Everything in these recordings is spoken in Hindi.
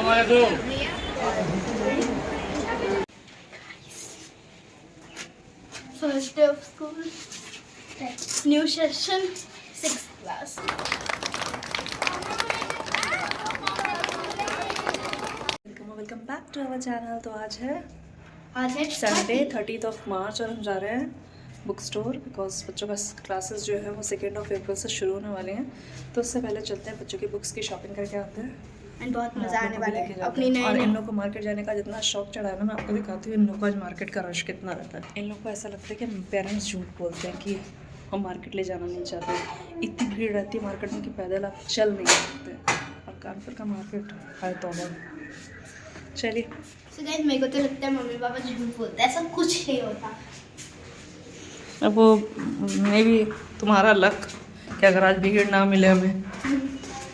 First day of school, new session, 6th class. Welcome back to our channel. तो आज है संडे 30th of March और हम जा रहे हैं बुक स्टोर बिकॉज बच्चों का क्लासेस जो है वो 2nd of April से शुरू होने वाले हैं। तो उससे पहले चलते हैं, बच्चों की बुक्स की शॉपिंग करके आते हैं। एंड बहुत मज़ा आने वाला है अपनी और इन नई। लोग को मार्केट जाने का जितना शौक चढ़ा है ना, मैं आपको दिखाती हूँ इन लोग को आज मार्केट का रश कितना रहता है। इन लोग को ऐसा लगता है कि पेरेंट्स झूठ बोलते हैं कि हम मार्केट ले जाना नहीं चाहते। इतनी भीड़ रहती है मार्केट में कि पैदल आप चल नहीं सकते। और कानपुर का मार्केट है तौबा। चलिए So guys, मेरे को तो लगता है मम्मी पापा झूठ बोलते हैं, ऐसा कुछ नहीं होता। अब वो मे भी तुम्हारा लक कि अगर आज भीड़ ना मिले हमें।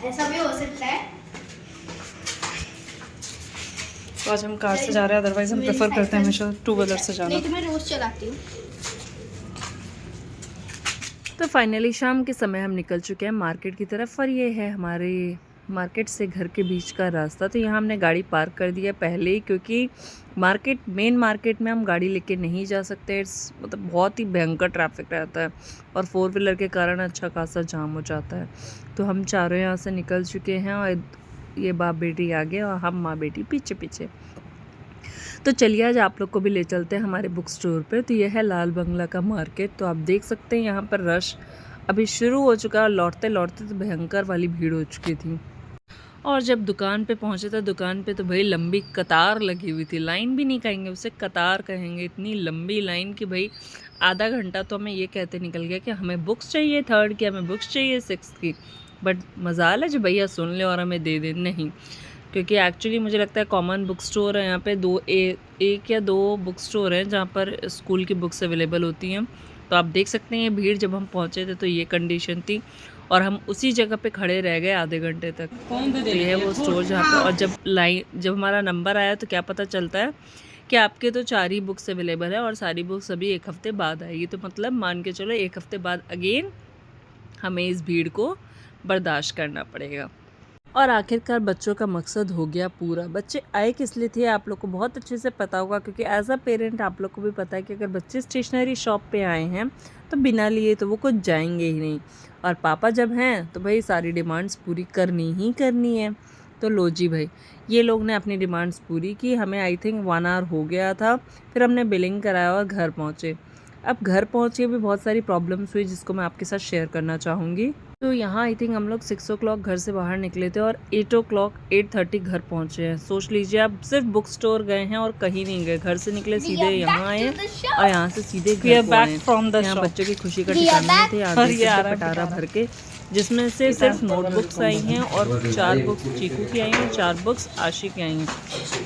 ऐसा भी हो सकता है। तो आज हम कार से जा रहे हैं, अदरवाइज हम प्रेफर करते हैं हमेशा टू व्हीलर से जाना। नहीं तो मैं रोज चलाती हूँ। तो फाइनली शाम के समय हम निकल चुके हैं मार्केट की तरफ और ये है हमारे मार्केट से घर के बीच का रास्ता। तो यहाँ हमने गाड़ी पार्क कर दी है पहले ही, क्योंकि मेन मार्केट में हम गाड़ी लेके नहीं जा सकते। मतलब बहुत ही भयंकर ट्रैफिक रहता है और 4 व्हीलर के कारण अच्छा खासा जाम हो जाता है। तो हम चारों यहाँ से निकल चुके हैं और ये बाप बेटी आगे और हम माँ बेटी पीछे पीछे। तो चलिए आज आप लोग को भी ले चलते हैं हमारे बुक स्टोर पे। तो ये है लाल बंगला का मार्केट। तो आप देख सकते हैं यहाँ पर रश अभी शुरू हो चुका है और लौटते लौटते तो भयंकर वाली भीड़ हो चुकी थी। और जब दुकान पे पहुँचे तो दुकान पे तो भाई लंबी कतार लगी हुई थी। लाइन भी नहीं कहेंगे, उसे कतार कहेंगे। इतनी लंबी लाइन कि भाई आधा घंटा तो हमें ये कहते निकल गया कि हमें बुक्स चाहिए 3rd की, हमें बुक्स चाहिए 6th की। बट मजाल है जो भैया सुन ले और हमें दे दे। नहीं, क्योंकि एक्चुअली मुझे लगता है कॉमन बुक स्टोर है यहाँ पे एक या दो बुक स्टोर हैं जहाँ पर स्कूल की बुक्स अवेलेबल होती हैं। तो आप देख सकते हैं ये भीड़ जब हम पहुँचे थे तो ये कंडीशन थी और हम उसी जगह पे खड़े रह गए आधे घंटे तक। तो ये है वो स्टोर जहाँ पे, और जब हमारा नंबर आया तो क्या पता चलता है कि आपके तो 4 ही बुक्स अवेलेबल है और सारी बुक्स अभी 1 हफ्ते बाद आएगी। तो मतलब मान के चलो 1 हफ्ते बाद अगेन हमें इस भीड़ को बर्दाश्त करना पड़ेगा। और आखिरकार बच्चों का मकसद हो गया पूरा। बच्चे आए किस लिए थे आप लोग को बहुत अच्छे से पता होगा, क्योंकि एज अ पेरेंट आप लोग को भी पता है कि अगर बच्चे स्टेशनरी शॉप पे आए हैं तो बिना लिए तो वो कुछ जाएंगे ही नहीं। और पापा जब हैं तो भाई सारी डिमांड्स पूरी करनी ही करनी है। तो लो जी भाई, ये लोग ने अपनी डिमांड्स पूरी की। हमें आई थिंक 1 आवर हो गया था, फिर हमने बिलिंग कराया और घर पहुँचे। अब घर पहुँचे भी बहुत सारी प्रॉब्लम्स हुई जिसको मैं आपके साथ शेयर करना चाहूँगी। तो यहाँ आई थिंक हम लोग 6 o'clock घर से बाहर निकले थे और 8:30 घर पहुँचे हैं। सोच लीजिए आप सिर्फ बुक स्टोर गए हैं और कहीं नहीं गए। घर से निकले सीधे यहाँ आए और यहाँ से सीधे घर को आए। यहाँ बच्चों की खुशी का ठिकाना नहीं थे। यहाँ देख सकते पटारा भर के, जिसमें से सिर्फ नोटबुक्स आई हैं और 4 बुक्स चीकू की आई हैं, 4 बुक्स आशी की आई हैं।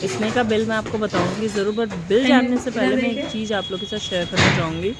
इसमें का बिल मैं आपको बताऊंगी ज़रूर, बट बिल जानने से पहले मैं एक चीज़ आप लोगों के साथ शेयर करना चाहूँगी।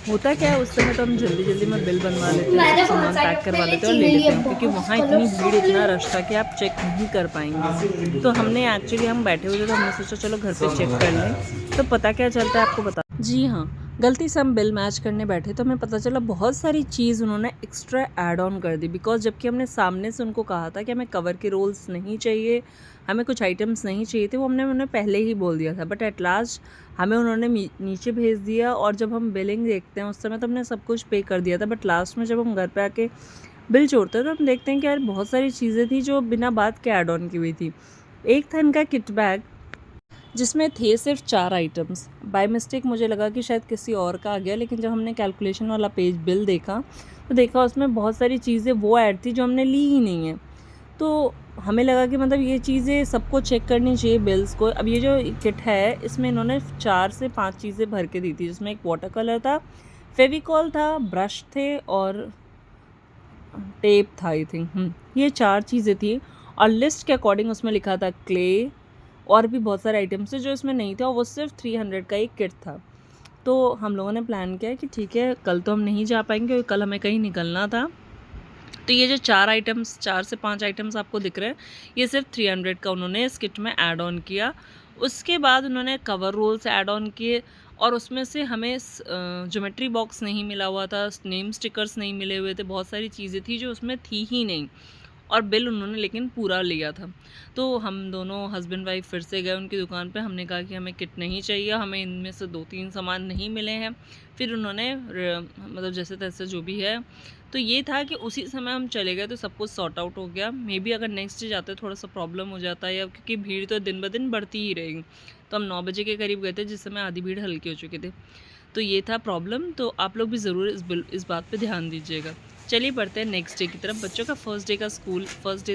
होता क्या है उस समय तो हम जल्दी में बिल बनवा लेते हैं, सामान पैक करवा लेते हैं और ले लेते हैं, क्योंकि वहाँ इतनी भीड़ इतना रश था कि आप चेक नहीं कर पाएंगे। तो हमने एक्चुअली हम बैठे हुए थे तो हमने सोचा चलो घर पे चेक कर लें। तो पता क्या चलता है आपको बता, जी हाँ, गलती से हम बिल मैच करने बैठे तो हमें पता चला बहुत सारी चीज़ उन्होंने एक्स्ट्रा ऐड ऑन कर दी। बिकॉज जबकि हमने सामने से उनको कहा था कि हमें कवर के रोल्स नहीं चाहिए, हमें कुछ आइटम्स नहीं चाहिए थे, वो हमने उन्हें पहले ही बोल दिया था। बट एट लास्ट हमें उन्होंने नीचे भेज दिया और जब हम बिलिंग देखते हैं उस समय तो हमने सब कुछ पे कर दिया था। बट लास्ट में जब हम घर पे आके बिल जोड़ते हैं तो हम देखते हैं कि यार बहुत सारी चीज़ें थी जो बिना बात के ऐड ऑन की हुई थी। एक था इनका किट बैग जिसमें थे सिर्फ 4 आइटम्स। बाय मिस्टेक मुझे लगा कि शायद किसी और का आ गया, लेकिन जब हमने कैलकुलेशन वाला पेज बिल देखा तो देखा उसमें बहुत सारी चीज़ें वो ऐड थी जो हमने ली ही नहीं है। तो हमें लगा कि मतलब ये चीज़ें सबको चेक करनी चाहिए बिल्स को। अब ये जो किट है इसमें इन्होंने 4 से 5 चीज़ें भर के दी थी, जिसमें एक वाटर कलर था, फेविकॉल था, ब्रश थे और टेप था आई थिंक। ये 4 चीज़ें थी और लिस्ट के अकॉर्डिंग उसमें लिखा था क्ले और भी बहुत सारे आइटम्स थे जो इसमें नहीं थे और वो सिर्फ 300 का एक किट था। तो हम लोगों ने प्लान किया कि ठीक है कल तो हम नहीं जा पाएंगे क्योंकि कल हमें कहीं निकलना था। तो ये जो 4 से 5 आइटम्स आपको दिख रहे हैं ये सिर्फ 300 का उन्होंने इस किट में ऐड ऑन किया। उसके बाद उन्होंने कवर रोल्स ऐड ऑन किए और उसमें से हमें ज्योमेट्री बॉक्स नहीं मिला हुआ था, नेम स्टिकर्स नहीं मिले हुए थे, बहुत सारी चीज़ें थी जो उसमें थी ही नहीं। और बिल उन्होंने लेकिन पूरा लिया था। तो हम दोनों हस्बैंड वाइफ फिर से गए उनकी दुकान पे। हमने कहा कि हमें किट नहीं चाहिए, हमें इनमें से 2-3 सामान नहीं मिले हैं। फिर उन्होंने मतलब जैसे तैसे जो भी है, तो ये था कि उसी समय हम चले गए तो सब कुछ सॉर्ट आउट हो गया। मे बी अगर नेक्स्ट डे जाते थोड़ा सा प्रॉब्लम हो जाता है, या क्योंकि भीड़ तो दिन ब दिन बढ़ती ही रहेगी। तो हम 9 बजे के करीब गए थे, जिस समय आधी भीड़ हल्की हो चुकी थी। तो ये था प्रॉब्लम। तो आप लोग भी ज़रूर इस बात पे ध्यान दीजिएगा। चलिए बढ़ते हैं नेक्स्ट डे की तरफ। बच्चों का फर्स्ट डे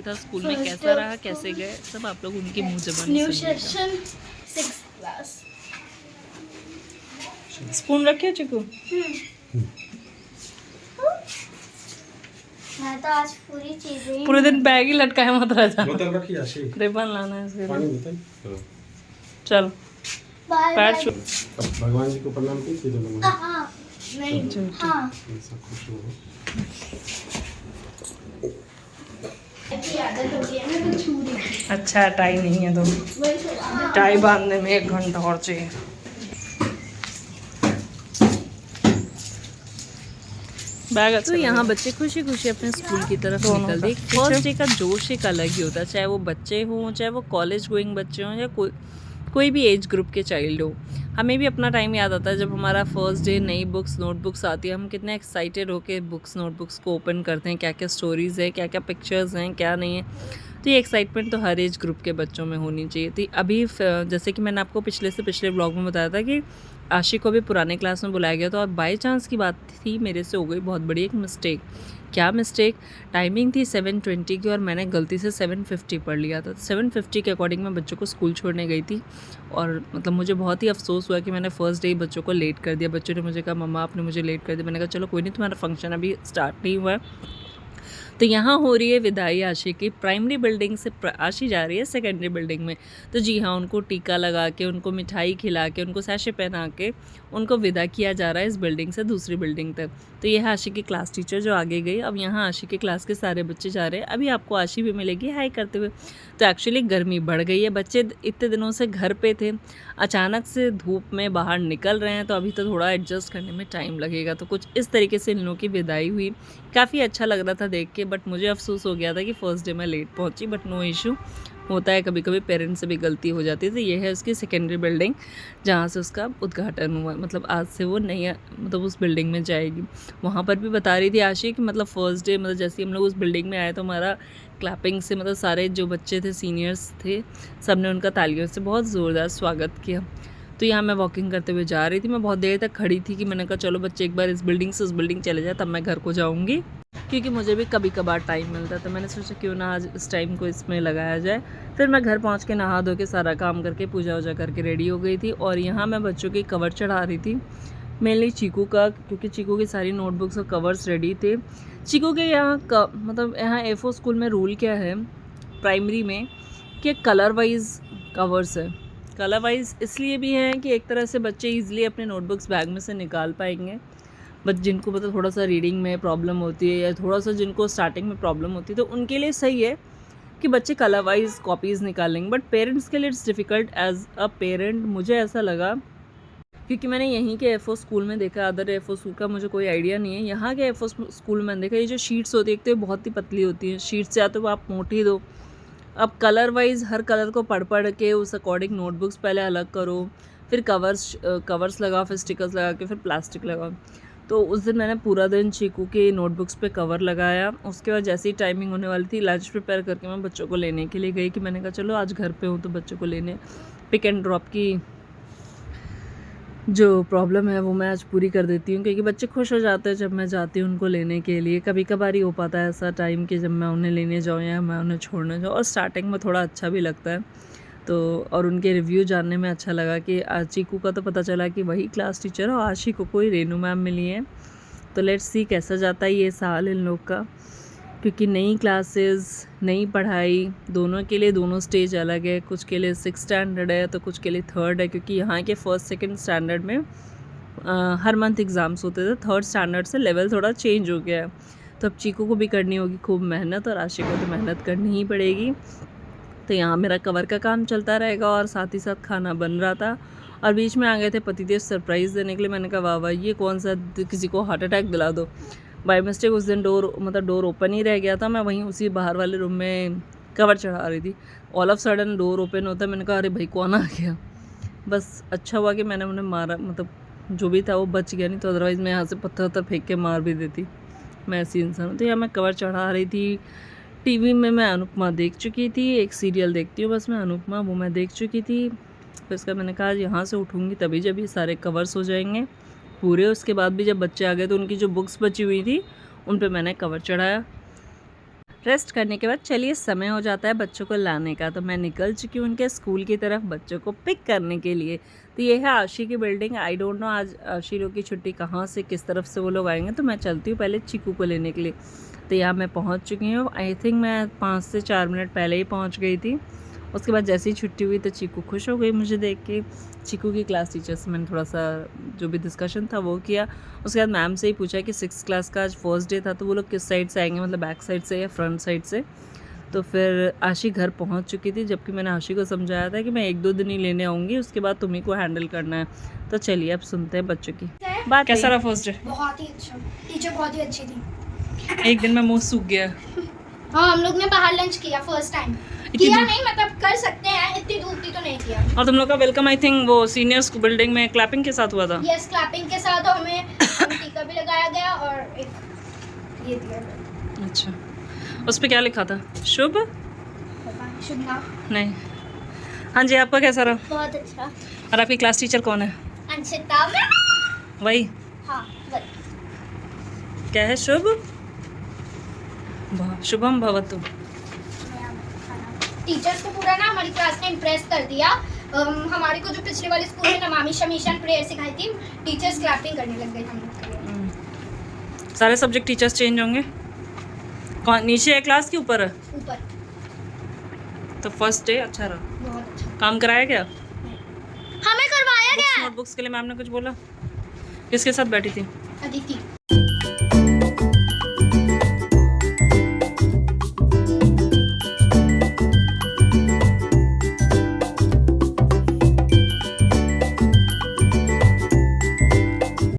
था स्कूल में कैसा रहा, कैसे गए, सब आप लोग उनकी मुँह ज़बानी न्यू सुनिएगा। Session 6th class. स्पून रखे चिकू? मैं तो आज पूरी चीजें पूरे दिन बैग ही लटकाया मत रह जा। बोतल रखी आशी, रिबन लाना है इसके पानी लिए। बोतल। चल बाय पैर बाय। छू। अब भगवान जी को प्रणाम कीजिए दोनों। हाँ नहीं चल, ठीक। हाँ सब खुश हो। ऐसी आदत हो गई है ना तो छू रही थी। अच्छा टाई नहीं है तो वही तो आदत। टाई बांधने में 1 घंटा और चाहिए। बैग तो यहाँ बच्चे खुशी खुशी अपने स्कूल की तरफ निकल दिए। फर्स्ट डे का जोश एक अलग ही होता है, चाहे वो बच्चे हों, चाहे वो कॉलेज गोइंग बच्चे हों, या कोई भी एज ग्रुप के चाइल्ड हो। हमें भी अपना टाइम याद आता है जब हमारा फर्स्ट डे, नई बुक्स नोटबुक्स आती है, हम कितने एक्साइटेड होकर बुक्स नोटबुक्स को ओपन करते हैं, क्या क्या स्टोरीज़ है, क्या क्या पिक्चर्स हैं, क्या नहीं है। तो ये एक्साइटमेंट तो हर एज ग्रुप के बच्चों में होनी चाहिए थी। अभी जैसे कि मैंने आपको पिछले ब्लॉग में बताया था कि आशिक को भी पुराने क्लास में बुलाया गया था, और बाई चांस की बात थी मेरे से हो गई बहुत बड़ी एक मिस्टेक। क्या मिस्टेक? टाइमिंग थी 7:20 की और मैंने गलती से 7:50 पढ़ लिया था। 7:50 के अकॉर्डिंग मैं बच्चों को स्कूल छोड़ने गई थी, और मतलब मुझे बहुत ही अफसोस हुआ कि मैंने फ़र्स्ट डे बच्चों को लेट कर दिया। बच्चों ने मुझे कहा मम्मा आपने मुझे लेट कर दिया। मैंने कहा चलो कोई नहीं, तुम्हारा फंक्शन अभी स्टार्ट नहीं हुआ है। तो यहाँ हो रही है विदाई आशी की। प्राइमरी बिल्डिंग से आशी जा रही है सेकेंडरी बिल्डिंग में। तो जी हाँ, उनको टीका लगा के, उनको मिठाई खिला के, उनको सैशे पहना के उनको विदा किया जा रहा है इस बिल्डिंग से दूसरी बिल्डिंग तक। तो यह है आशी की क्लास टीचर जो आगे गई। अब यहाँ आशी की क्लास के सारे बच्चे जा रहे हैं। अभी आपको आशी भी मिलेगी हाई करते हुए। तो एक्चुअली गर्मी बढ़ गई है, बच्चे इतने दिनों से घर पे थे, अचानक से धूप में बाहर निकल रहे हैं, तो अभी तो थोड़ा एडजस्ट करने में टाइम लगेगा। तो कुछ इस तरीके से इन लोगों की विदाई हुई। काफ़ी अच्छा लग रहा था देख के, बट मुझे अफसोस हो गया था कि फ़र्स्ट डे मैं लेट पहुंची। बट नो इशू, होता है कभी कभी, पेरेंट्स से भी गलती हो जाती है। तो ये है उसकी सेकेंडरी बिल्डिंग जहाँ से उसका उद्घाटन हुआ, मतलब आज से वो नई मतलब उस बिल्डिंग में जाएगी। वहाँ पर भी बता रही थी आशी कि मतलब फ़र्स्ट डे, मतलब जैसे हम लोग उस बिल्डिंग में आए तो हमारा क्लैपिंग से, मतलब सारे जो बच्चे थे, सीनियर्स थे, सब ने उनका तालियों से बहुत ज़ोरदार स्वागत किया। तो यहाँ मैं वॉकिंग करते हुए जा रही थी। मैं बहुत देर तक खड़ी थी कि मैंने कहा चलो बच्चे एक बार इस बिल्डिंग से उस बिल्डिंग चले जाए, तब मैं घर को जाऊँगी, क्योंकि मुझे भी कभी कभार टाइम मिलता है। तो मैंने सोचा क्यों ना आज इस टाइम को इसमें लगाया जाए। फिर मैं घर पहुँच के नहा धो के सारा काम करके पूजा वूजा करके रेडी हो गई थी। और यहाँ मैं बच्चों के कवर चढ़ा रही थी, मेनली चीकू का, क्योंकि चीकू की सारी नोटबुक्स और कवर्स रेडी थे। चीकू के यहाँ मतलब यहाँ A4 स्कूल में रूल क्या है प्राइमरी में कि कलर वाइज कवर्स है। कलर वाइज इसलिए भी है कि एक तरह से बच्चे ईजिली अपने नोटबुक्स बैग में से निकाल पाएंगे। बट जिनको मतलब थोड़ा सा रीडिंग में प्रॉब्लम होती है, या थोड़ा सा जिनको स्टार्टिंग में प्रॉब्लम होती है, तो उनके लिए सही है कि बच्चे कलर वाइज कॉपीज़ निकालेंगे। बट पेरेंट्स के लिए it's difficult as a parent, मुझे ऐसा लगा, क्योंकि मैंने यहीं के A4 स्कूल में देखा। अदर A4 स्कूल का मुझे कोई आइडिया नहीं है। यहाँ के A4 स्कूल में मैंने देखा ये जो शीट्स होती है, एक तो बहुत ही पतली होती है शीट्स, या तो आप मोटी दो। अब कलर वाइज हर कलर को पढ़ के उस अकॉर्डिंग नोटबुक्स पहले अलग करो, फिर कवर्स लगाओ, फिर स्टिकर्स लगा के फिर प्लास्टिक लगाओ। तो उस दिन मैंने पूरा दिन चीकू के नोटबुक्स पे कवर लगाया। उसके बाद जैसे ही टाइमिंग होने वाली थी, लंच प्रिपेयर करके मैं बच्चों को लेने के लिए गई, कि मैंने कहा चलो आज घर पे हूँ तो बच्चों को लेने, पिक एंड ड्रॉप की जो प्रॉब्लम है वो मैं आज पूरी कर देती हूँ, क्योंकि बच्चे खुश हो जाते हैं जब मैं जाती हूँ उनको लेने के लिए। कभी कभार ही हो पाता है ऐसा टाइम कि जब मैं उन्हें लेने जाऊँ या मैं उन्हें छोड़ने जाऊँ, और स्टार्टिंग में थोड़ा अच्छा भी लगता है। तो और उनके रिव्यू जानने में अच्छा लगा कि आज चीकू का तो पता चला कि वही क्लास टीचर है, और आशी को कोई रेनू मैम मिली है। तो लेट्स सी कैसा जाता है ये साल इन लोग का, क्योंकि नई क्लासेस, नई पढ़ाई, दोनों के लिए दोनों स्टेज अलग है। कुछ के लिए 6th स्टैंडर्ड है तो कुछ के लिए 3rd है, क्योंकि यहाँ के 1st 2nd स्टैंडर्ड में हर मंथ एग्ज़ाम्स होते थे। 3rd स्टैंडर्ड से लेवल थोड़ा चेंज हो गया है। तो अब चीकू को भी करनी होगी खूब मेहनत, और आशी को तो मेहनत करनी ही पड़ेगी। तो यहाँ मेरा कवर का काम चलता रहेगा, और साथ ही साथ खाना बन रहा था। और बीच में आ गए थे पतिदेव सरप्राइज़ देने के लिए। मैंने कहा वाह वाह, ये कौन सा, किसी को हार्ट अटैक दिला दो। बाय मिस्टेक उस दिन डोर ओपन ही रह गया था। मैं वहीं उसी बाहर वाले रूम में कवर चढ़ा रही थी। All of sudden door open होता है, मैंने कहा अरे भाई कौन आ गया। बस अच्छा हुआ कि मैंने उन्हें मारा, मतलब जो भी था वो बच गया, नहीं तो अदरवाइज़ मैं यहाँ से पत्थर फेंक के मार भी देती। मैं ऐसी इंसान हूँ। तो यहाँ मैं कवर चढ़ा रही थी। टीवी में मैं अनुपमा देख चुकी थी, एक सीरियल देखती हूँ बस मैं अनुपमा, वो मैं देख चुकी थी। फिर उसका मैंने कहा यहाँ से उठूँगी तभी जब ये सारे कवर्स हो जाएंगे पूरे। उसके बाद भी जब बच्चे आ गए तो उनकी जो बुक्स बची हुई थी उन पे मैंने कवर चढ़ाया। रेस्ट करने के बाद चलिए समय हो जाता है बच्चों को लाने का, तो मैं निकल चुकी हूँ उनके स्कूल की तरफ बच्चों को पिक करने के लिए। तो ये है आशी की बिल्डिंग। आई डोंट नो आज आशी लोग की छुट्टी कहाँ से किस तरफ से वो लोग आएंगे, तो मैं चलती हूँ पहले चीकू को लेने के लिए। तो यहाँ मैं पहुँच चुकी हूँ। आई थिंक मैं 5 से 4 मिनट पहले ही पहुँच गई थी। उसके बाद जैसे ही छुट्टी हुई तो चीकू खुश हो गई मुझे देख के। चीकू की क्लास टीचर से मैंने थोड़ा सा जो भी डिस्कशन था वो किया। उसके बाद मैम से ही पूछा कि 6th क्लास का आज फर्स्ट डे था तो वो लोग किस साइड से आएंगे, मतलब बैक साइड से या फ्रंट साइड से। तो फिर आशी घर पहुंच चुकी थी, जबकि मैंने आशी को समझाया था कि मैं 1-2 दिन ही लेने आऊँगी, उसके बाद तुम्ही को हैंडल करना है। तो चलिए अब सुनते हैं बच्चों की बात। कैसा रहा फर्स्ट डे? बहुत ही अच्छा, टीचर बहुत ही अच्छी थी। एक दिन में मुँह सूख गया। हाँ, हम लोग ने बाहर लंच किया फर्स्ट टाइम। किया नहीं, मतलब कर सकते हैं, इतनी धूप थी तो नहीं किया। और तुम लोग का वेलकम आई थिंक वो सीनियर्स बिल्डिंग में क्लैपिंग के साथ हुआ था। यस, क्लैपिंग के साथ, और हमें टीका भी लगाया गया और एक ये दिया गया। अच्छा, उस पे क्या लिखा था? शुभ? शुभ नाम नहीं। हाँ जी, आपका कैसा रहा? बहुत अच्छा। और आपकी क्लास टीचर कौन है? अंशिता मैम। वही? हाँ वही। क्या है? शुभ? शुभम भवतु। टीचर्स को पूरा ना हमारी क्लास ने इम्प्रेस कर दिया। हमारे को जो पिछले वाले स्कूल में नमामि शमीशान प्रेयर सिखाई थी, टीचर्स क्लैपिंग करने लग गए हम लोग के लिए। सारे सब्जेक्ट टीचर्स चेंज होंगे? कौन नीचे है क्लास के ऊपर है? ऊपर। तो फर्स्ट डे अच्छा रहा? बहुत अच्छा। काम कराया गया? हमें करवाया गया। नोटबुक्स के लिए मैम ने कुछ बोला? किसके साथ बैठी थी? अदिति।